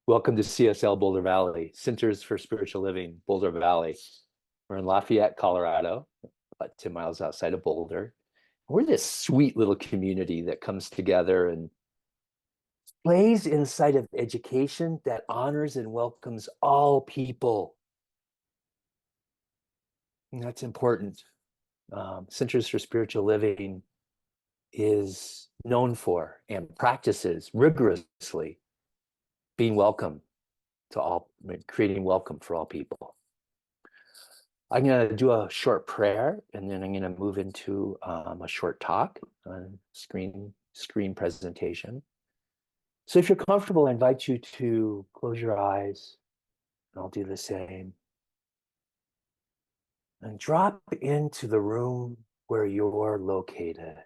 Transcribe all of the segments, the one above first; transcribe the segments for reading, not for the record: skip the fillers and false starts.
Welcome to CSL Boulder Valley, Centers for Spiritual Living, Boulder Valley. We're in Lafayette, Colorado, about 10 miles outside of Boulder. We're this sweet little community that comes together and plays inside of education that honors and welcomes all people. And that's important. Centers for Spiritual Living is known for and practices rigorously being welcome to all, creating welcome for all people. I'm going to do a short prayer, and then I'm going to move into a short talk on screen presentation. So if you're comfortable, I invite you to close your eyes, and I'll do the same. And drop into the room where you're located.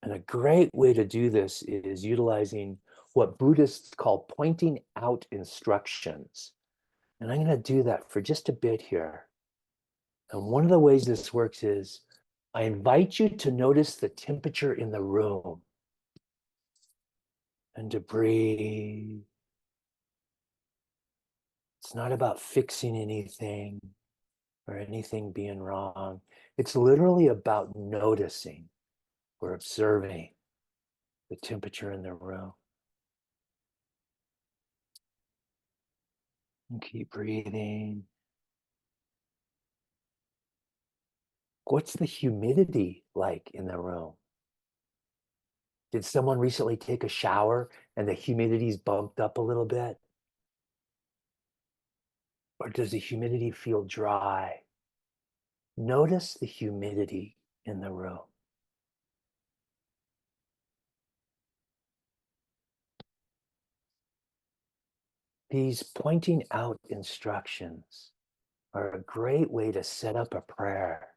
And a great way to do this is utilizing what Buddhists call pointing out instructions. And I'm going to do that for just a bit here. And one of the ways this works is I invite you to notice the temperature in the room and to breathe. It's not about fixing anything or anything being wrong. It's literally about noticing or observing the temperature in the room. And keep breathing. What's the humidity like in the room? Did someone recently take a shower and the humidity's bumped up a little bit? Or does the humidity feel dry? Notice the humidity in the room. These pointing out instructions are a great way to set up a prayer.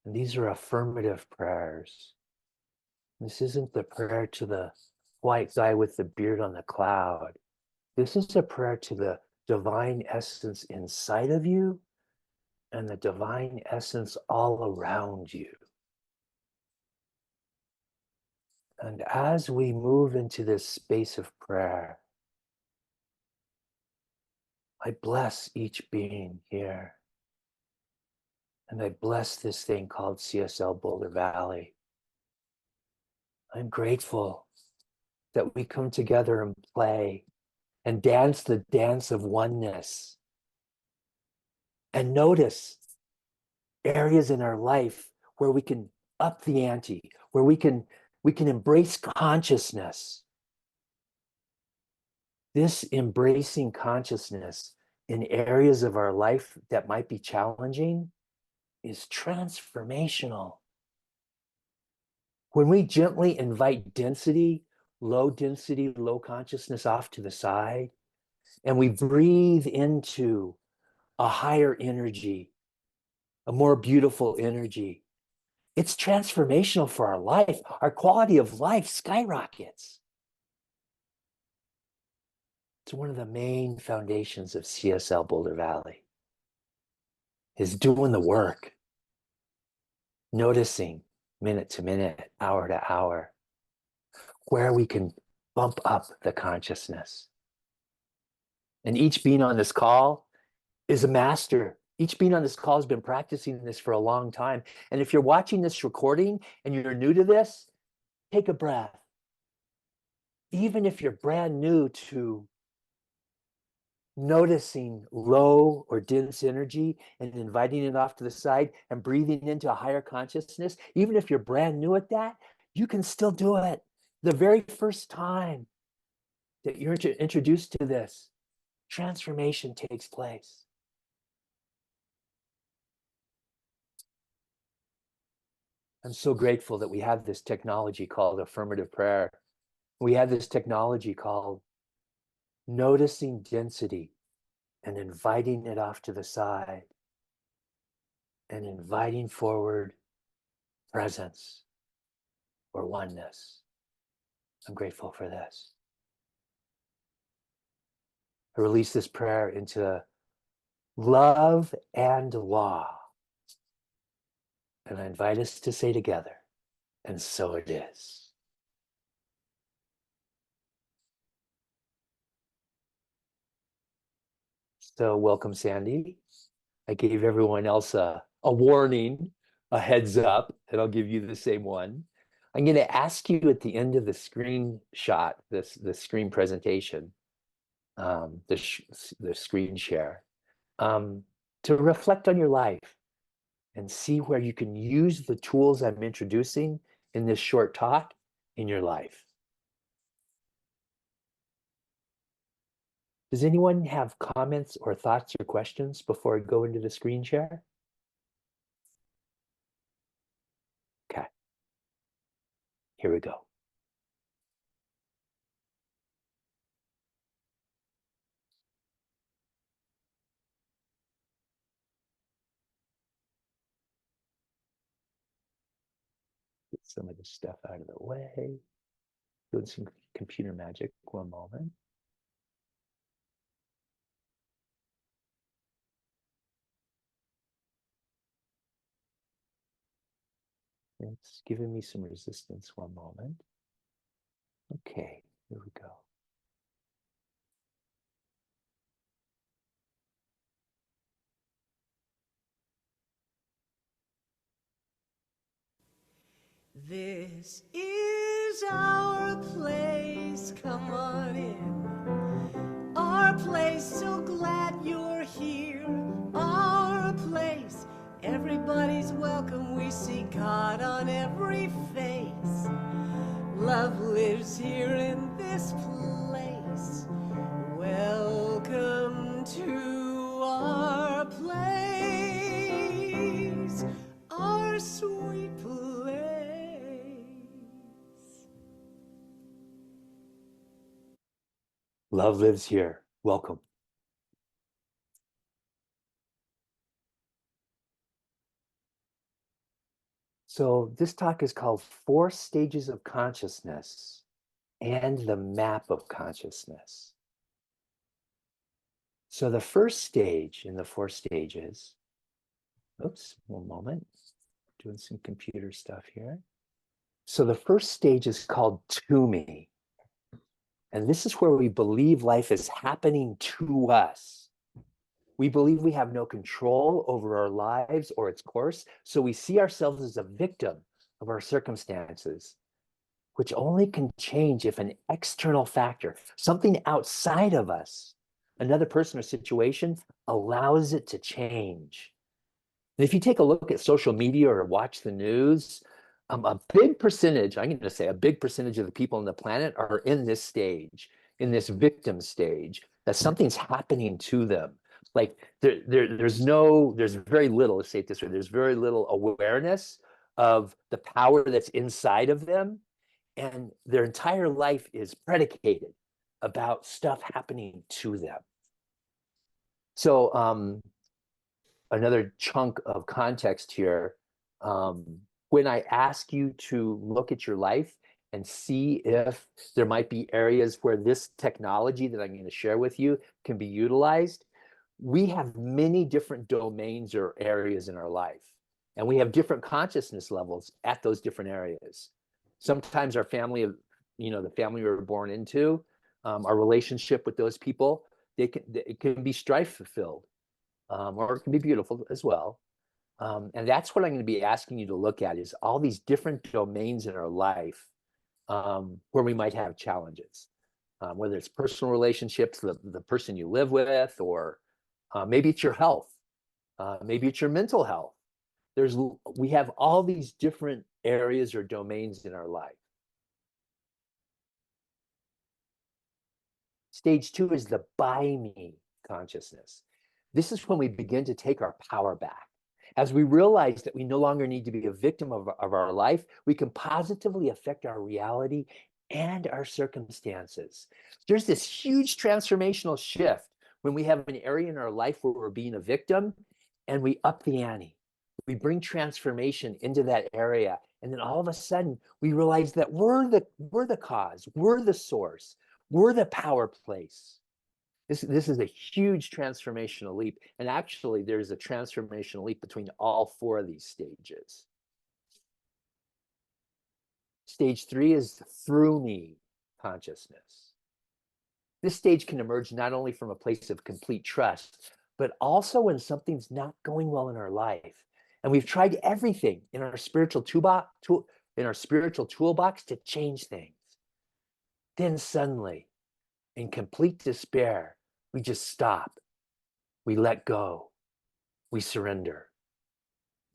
And these are affirmative prayers. This isn't the prayer to the white guy with the beard on the cloud. This is a prayer to the divine essence inside of you and the divine essence all around you. And as we move into this space of prayer, I bless each being here. And I bless this thing called CSL Boulder Valley. I'm grateful that we come together and play and dance the dance of oneness and notice areas in our life where we can up the ante, where we can embrace consciousness. This embracing consciousness in areas of our life that might be challenging is transformational. When we gently invite density, low consciousness off to the side, and we breathe into a higher energy, a more beautiful energy, it's transformational for our life. Our quality of life skyrockets. It's one of the main foundations of CSL Boulder Valley, is doing the work, noticing minute to minute, hour to hour, where we can bump up the consciousness. And each being on this call is a master. Each being on this call has been practicing this for a long time. And if you're watching this recording and you're new to this, take a breath. Even if you're brand new to noticing low or dense energy and inviting it off to the side and breathing into a higher consciousness, even if you're brand new at that, you can still do it. The very first time that you're introduced to this, transformation takes place. I'm so grateful that we have this technology called affirmative prayer. We have this technology called noticing density and inviting it off to the side and inviting forward presence or oneness. I'm grateful for this. I release this prayer into love and law. And I invite us to say together, and so it is. So welcome, Sandy. I gave everyone else a warning, a heads up, and I'll give you the same one. I'm going to ask you at the end of the screenshot, the screen presentation, the screen share, to reflect on your life and see where you can use the tools I'm introducing in this short talk in your life. Does anyone have comments or thoughts or questions before I go into the screen share? Okay, here we go. Get some of this stuff out of the way. Doing some computer magic. One moment. It's giving me some resistance. One moment. Okay, here we go. This is our place, come on in. Our place, so glad you're here. Our place, everybody's welcome. We see God on every face. Love lives here in this place. Welcome to our place, our sweet place. Love lives here. Welcome. So this talk is called 4 Stages of Consciousness and the Map of Consciousness. So the first stage in the 4 stages, oops, one moment, doing some computer stuff here. So the first stage is called to me. And this is where we believe life is happening to us. We believe we have no control over our lives or its course, so we see ourselves as a victim of our circumstances, which only can change if an external factor, something outside of us, another person or situation, allows it to change. And if you take a look at social media or watch the news, a big percentage, I'm going to say a big percentage of the people on the planet are in this stage, in this victim stage, that something's happening to them. Like there's very little, let's say it this way, there's very little awareness of the power that's inside of them. And their entire life is predicated about stuff happening to them. So another chunk of context here, when I ask you to look at your life and see if there might be areas where this technology that I'm going to share with you can be utilized, we have many different domains or areas in our life, and we have different consciousness levels at those different areas. Sometimes our family, the family we were born into, our relationship with those people, it can be strife filled, or it can be beautiful as well. And that's what I'm going to be asking you to look at, is all these different domains in our life where we might have challenges, whether it's personal relationships, the person you live with, or maybe it's your health, maybe it's your mental health. We have all these different areas or domains in our life. Stage 2 is the by me consciousness. This is when we begin to take our power back. As we realize that we no longer need to be a victim of our life, we can positively affect our reality and our circumstances. There's this huge transformational shift when we have an area in our life where we're being a victim and we up the ante. We bring transformation into that area. And then all of a sudden, we realize that we're the cause, we're the source, we're the power place. This is a huge transformational leap. And actually, there's a transformational leap between all 4 of these stages. Stage 3 is through me consciousness. This stage can emerge not only from a place of complete trust, but also when something's not going well in our life. And we've tried everything in our spiritual toolbox to change things. Then suddenly, in complete despair, we just stop. We let go. We surrender.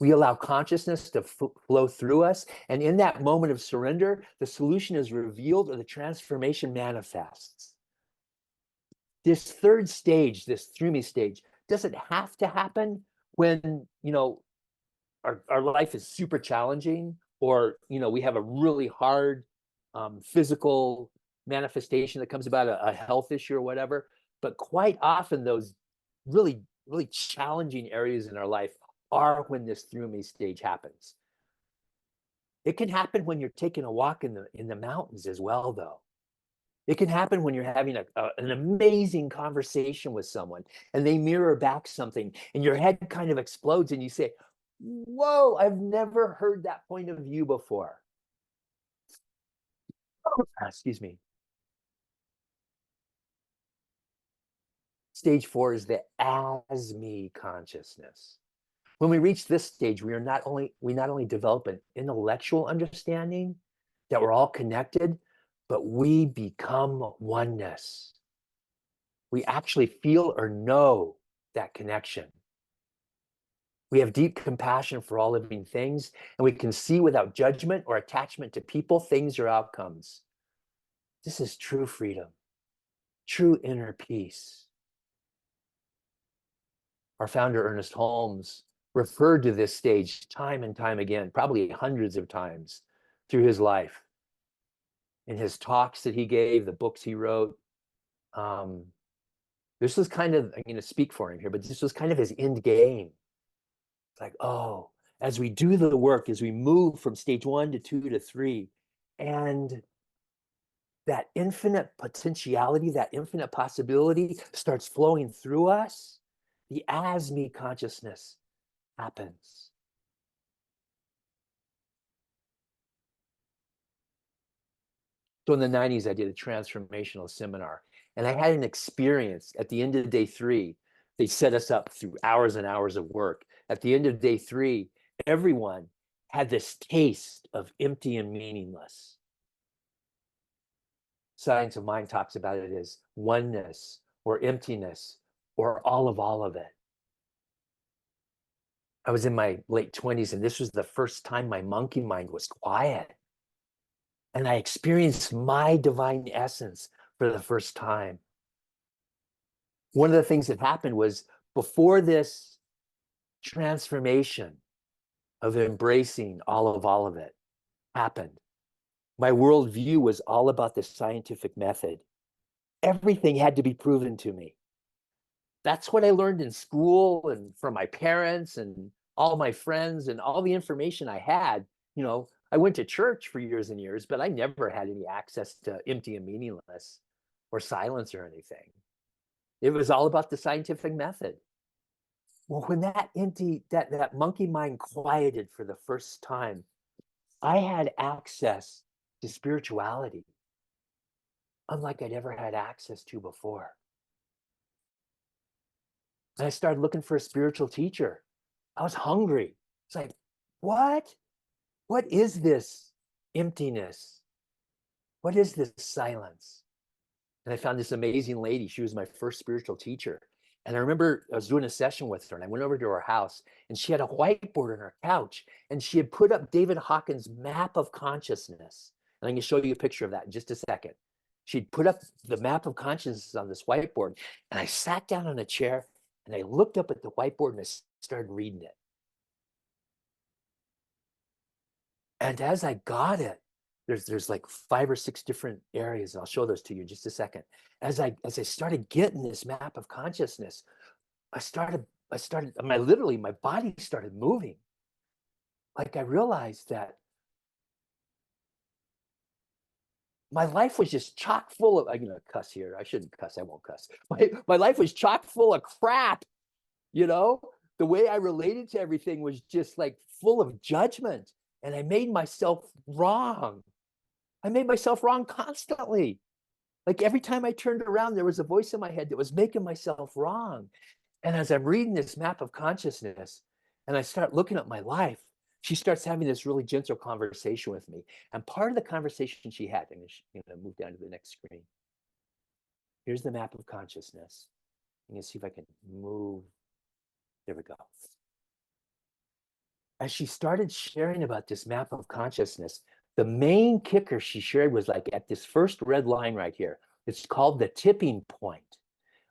We allow consciousness to flow through us. And in that moment of surrender, the solution is revealed or the transformation manifests. This third stage, this through me stage, doesn't have to happen when, our life is super challenging, or, we have a really hard physical manifestation that comes about, a health issue or whatever. But quite often those really, really challenging areas in our life are when this through me stage happens. It can happen when you're taking a walk in the mountains as well, though. It can happen when you're having an amazing conversation with someone and they mirror back something and your head kind of explodes and you say, whoa, I've never heard that point of view before. Excuse me. Stage 4 is the as me consciousness. When we reach this stage, we not only develop an intellectual understanding that we're all connected, but we become oneness. We actually feel or know that connection. We have deep compassion for all living things, and we can see without judgment or attachment to people, things, or outcomes. This is true freedom, true inner peace. Our founder, Ernest Holmes, referred to this stage time and time again, probably hundreds of times through his life. In his talks that he gave, the books he wrote, this was kind of, I'm going to speak for him here, but this was kind of his end game. It's like, oh, as we do the work, as we move from stage 1 to 2 to 3, and that infinite potentiality, that infinite possibility starts flowing through us, the as me consciousness happens. So in the 90s, I did a transformational seminar, and I had an experience at the end of day 3. They set us up through hours and hours of work. At the end of day 3, everyone had this taste of empty and meaningless. Science of Mind talks about it as oneness or emptiness or all of it. I was in my late 20s, and this was the first time my monkey mind was quiet. And I experienced my divine essence for the first time. One of the things that happened was, before this transformation of embracing all of it happened, my worldview was all about the scientific method. Everything had to be proven to me. That's what I learned in school and from my parents and all my friends, and all the information I had. I went to church for years and years, but I never had any access to empty and meaningless or silence or anything. It was all about the scientific method. Well, when that monkey mind quieted for the first time, I had access to spirituality, unlike I'd ever had access to before. And I started looking for a spiritual teacher. I was hungry. It's like, what? What is this emptiness? What is this silence? And I found this amazing lady. She was my first spiritual teacher. And I remember I was doing a session with her, and I went over to her house, and she had a whiteboard on her couch, and she had put up David Hawkins' map of consciousness. And I'm going to show you a picture of that in just a second. She'd put up the map of consciousness on this whiteboard, and I sat down on a chair, and I looked up at the whiteboard, and I started reading it. And as I got it, there's like 5 or 6 different areas, and I'll show those to you in just a second. As I started getting this map of consciousness, my body started moving. Like, I realized that my life was just chock full of, I'm gonna cuss here. I shouldn't cuss, I won't cuss. My life was chock full of crap. The way I related to everything was just like full of judgment. And I made myself wrong. I made myself wrong constantly. Like every time I turned around, there was a voice in my head that was making myself wrong. And as I'm reading this map of consciousness and I start looking at my life, she starts having this really gentle conversation with me. And part of the conversation she had, I'm going to move down to the next screen. Here's the map of consciousness. I'm going to see if I can move. There we go. As she started sharing about this map of consciousness, the main kicker she shared was like at this first red line right here. It's called the tipping point.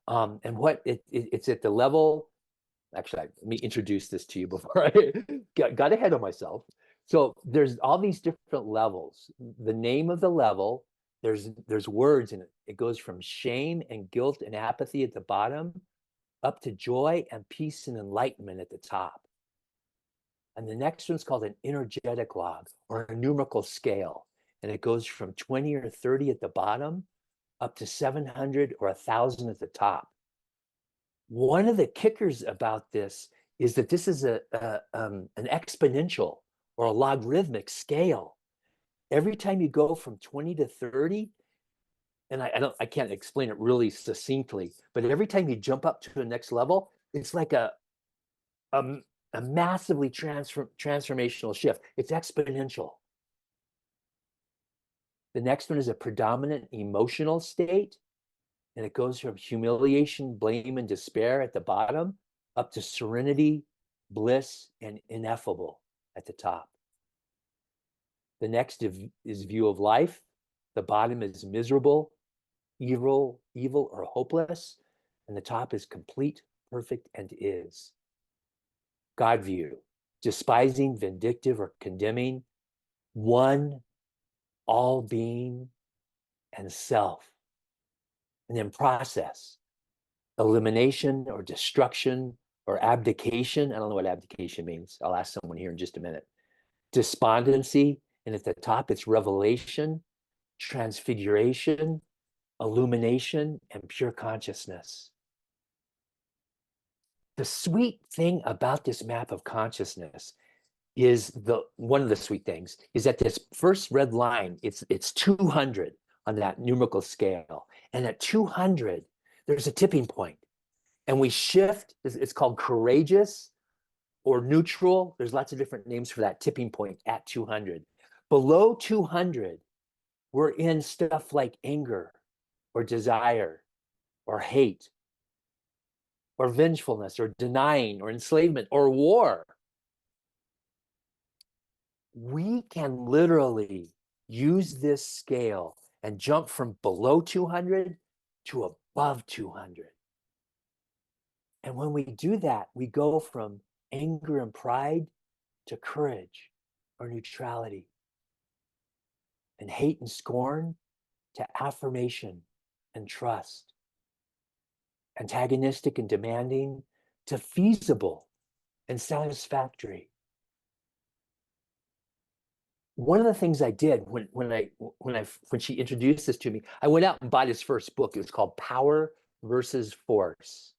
And what it's at the level, actually, let me introduce this to you before I got ahead of myself. So there's all these different levels. The name of the level, there's words in it. It goes from shame and guilt and apathy at the bottom up to joy and peace and enlightenment at the top. And the next one's called an energetic log or a numerical scale. And it goes from 20 or 30 at the bottom up to 700 or 1,000 at the top. One of the kickers about this is that this is an exponential or a logarithmic scale. Every time you go from 20 to 30, and I can't explain it really succinctly, but every time you jump up to the next level, it's like a massively transformational shift. It's exponential. The next one is a predominant emotional state, and it goes from humiliation, blame, and despair at the bottom up to serenity, bliss, and ineffable at the top. The next is view of life. The bottom is miserable, evil, or hopeless, and the top is complete, perfect, and is. God view, despising, vindictive, or condemning, one, all being, and self. And then process, elimination or destruction or abdication. I don't know what abdication means. I'll ask someone here in just a minute. Despondency, and at the top, it's revelation, transfiguration, illumination, and pure consciousness. The sweet thing about this map of consciousness is one of the sweet things is that this first red line, it's 200 on that numerical scale. And at 200, there's a tipping point. And we shift, it's called courageous or neutral. There's lots of different names for that tipping point at 200. Below 200, we're in stuff like anger or desire or hate or vengefulness or denying or enslavement or war. We can literally use this scale and jump from below 200 to above 200. And when we do that, we go from anger and pride to courage or neutrality, and hate and scorn to affirmation and trust, antagonistic and demanding to feasible and satisfactory. One of the things I did when she introduced this to me, I went out and bought his first book. It was called Power versus Force.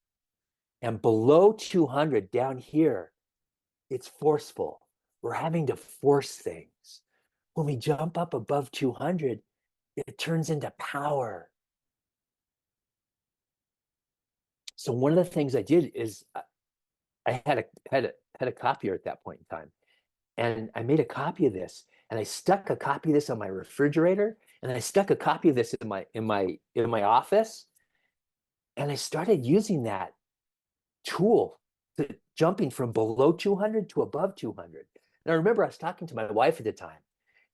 And below 200 down here, it's forceful. We're having to force things. When we jump up above 200, it turns into power. So one of the things I did is I had a copier at that point in time, and I made a copy of this, and I stuck a copy of this on my refrigerator, and I stuck a copy of this in my office, and I started using that tool to jumping from below 200 to above 200. And I remember I was talking to my wife at the time,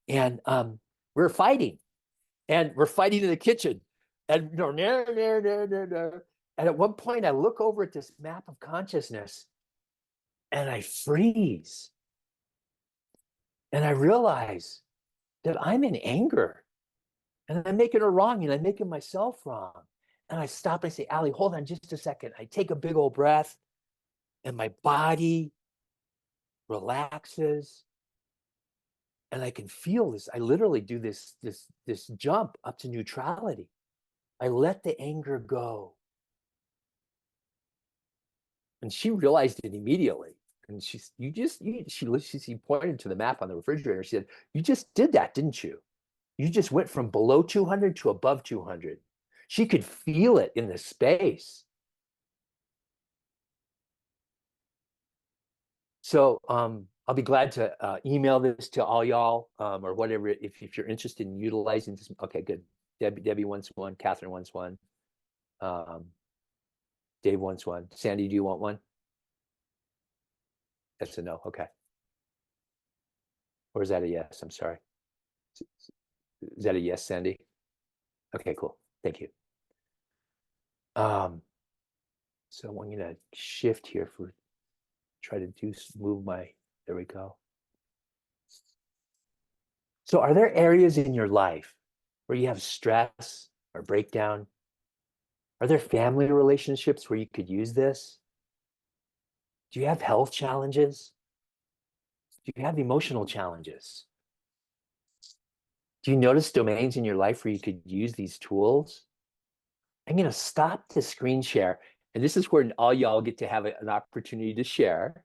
and we were fighting, and we're fighting in the kitchen, and and at one point I look over at this map of consciousness, and I freeze, and I realize that I'm in anger, and I'm making her wrong, and I'm making myself wrong. And I stop and I say, Allie, hold on just a second. I take a big old breath, and my body relaxes, and I can feel this. I literally do this jump up to neutrality. I let the anger go. And she realized it immediately. And she pointed to the map on the refrigerator. She said, you just did that, didn't you? You just went from below 200 to above 200. She could feel it in the space. So I'll be glad to email this to all y'all or whatever if you're interested in utilizing this. Okay, good. Debbie wants one. Catherine wants one. Dave wants one. Sandy, do you want one? That's a no. Okay. Or is that a yes? I'm sorry. Is that a yes, Sandy? Okay, cool. Thank you. So I'm gonna shift here for try to move my, there we go. So are there areas in your life where you have stress or breakdown? Are there family relationships where you could use this? Do you have health challenges? Do you have emotional challenges? Do you notice domains in your life where you could use these tools? I'm going to stop the screen share. And this is where all y'all get to have an opportunity to share.